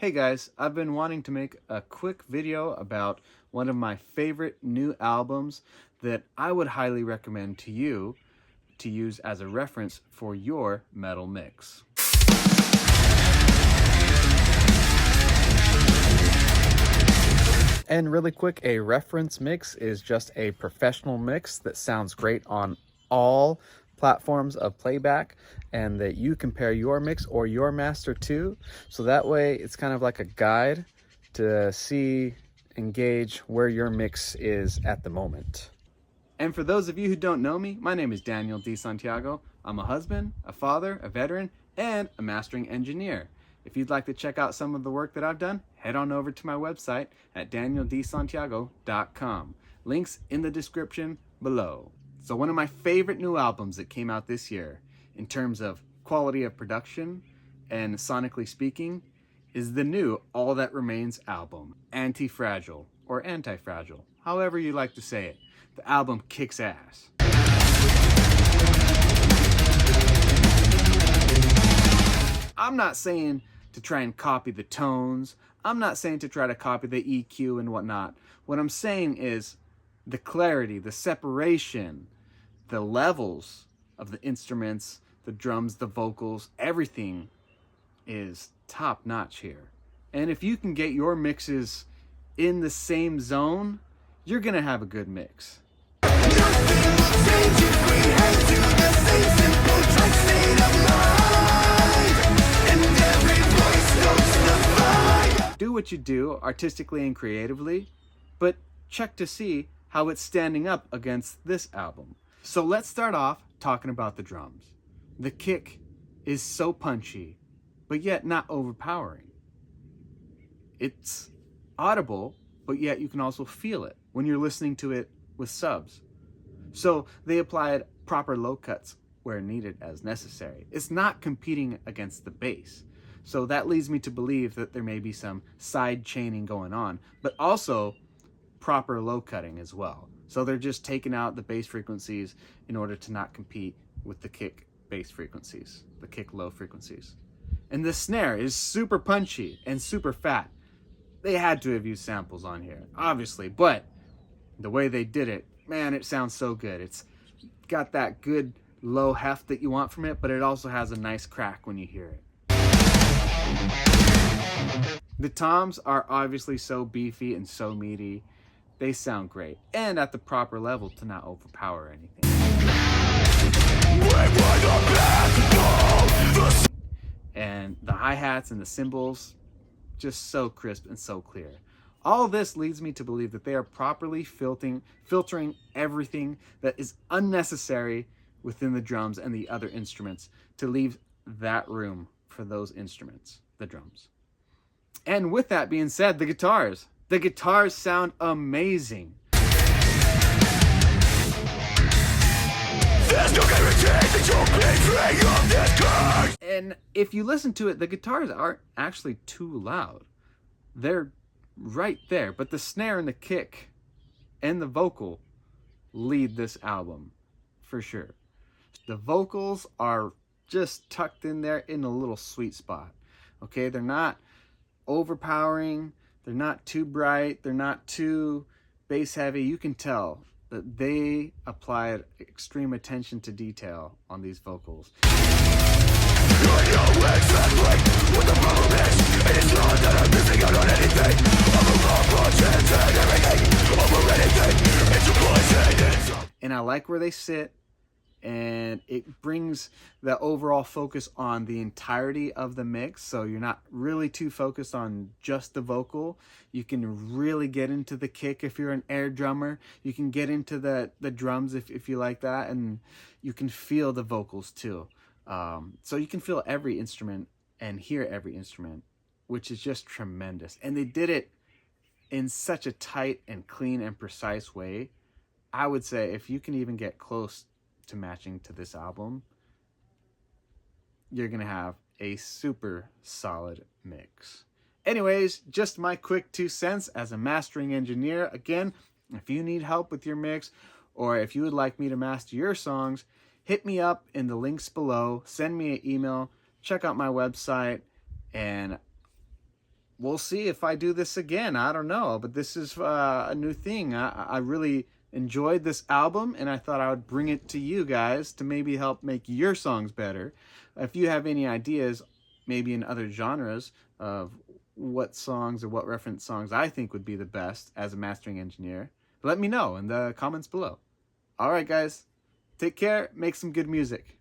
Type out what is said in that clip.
Hey guys, I've been wanting to make a quick video about one of my favorite new albums that I would highly recommend to you to use as a reference for your metal mix. And really quick, a reference mix is just a professional mix that sounds great on all platforms of playback and that you compare your mix or your master to. So that way it's kind of like a guide to see and gauge where your mix is at the moment. And for those of you who don't know me, my name is Daniel D. Santiago. I'm a husband, a father, a veteran, and a mastering engineer. If you'd like to check out some of the work that I've done, head on over to my website at danielsantiago.com. Links in the description below. So one of my favorite new albums that came out this year, in terms of quality of production and sonically speaking, is the new All That Remains album, Anti-Fragile, or Anti-Fragile, however you like to say it. The album kicks ass. I'm not saying to try and copy the tones. I'm not saying to try to copy the EQ and whatnot. What I'm saying is the clarity, the separation, the levels of the instruments, the drums, the vocals, everything is top notch here. And if you can get your mixes in the same zone, you're gonna have a good mix. Do what you do artistically and creatively, but check to see how it's standing up against this album. So let's start off talking about the drums. The kick is so punchy, but yet not overpowering. It's audible, but yet you can also feel it when you're listening to it with subs. So they applied proper low cuts where needed as necessary. It's not competing against the bass. So that leads me to believe that there may be some side chaining going on, but also proper low cutting as well. So they're just taking out the bass frequencies in order to not compete with the kick bass frequencies, the kick low frequencies. And the snare is super punchy and super fat. They had to have used samples on here, obviously, but the way they did it, man, it sounds so good. It's got that good low heft that you want from it, but it also has a nice crack when you hear it. The toms are obviously so beefy and so meaty. They sound great, and at the proper level to not overpower anything. And the hi-hats and the cymbals, just so crisp and so clear. All this leads me to believe that they are properly filtering everything that is unnecessary within the drums and the other instruments to leave that room for those instruments, the drums. And with that being said, the guitars. The guitars sound amazing. And if you listen to it, the guitars aren't actually too loud. They're right there, but the snare and the kick and the vocal lead this album for sure. The vocals are just tucked in there in a little sweet spot. Okay, they're not overpowering, they're not too bright, they're not too bass heavy. You can tell that they applied extreme attention to detail on these vocals. And I like where they sit, and it brings the overall focus on the entirety of the mix, so you're not really too focused on just the vocal. You can really get into the kick if you're an air drummer. You can get into the drums if you like that, and you can feel the vocals too. So you can feel every instrument and hear every instrument, which is just tremendous. And they did it in such a tight and clean and precise way. I would say if you can even get close to matching to this album, you're gonna have a super solid mix. Anyways, just my quick 2 cents as a mastering engineer. Again, if you need help with your mix, or if you would like me to master your songs, hit me up in the links below, send me an email, check out my website, and we'll see if I do this again. I don't know, but this is a new thing. I really enjoyed this album, and I thought I would bring it to you guys to maybe help make your songs better. If you have any ideas, maybe in other genres, of what songs or what reference songs I think would be the best as a mastering engineer, let me know in the comments below. All right, guys, take care. Make some good music.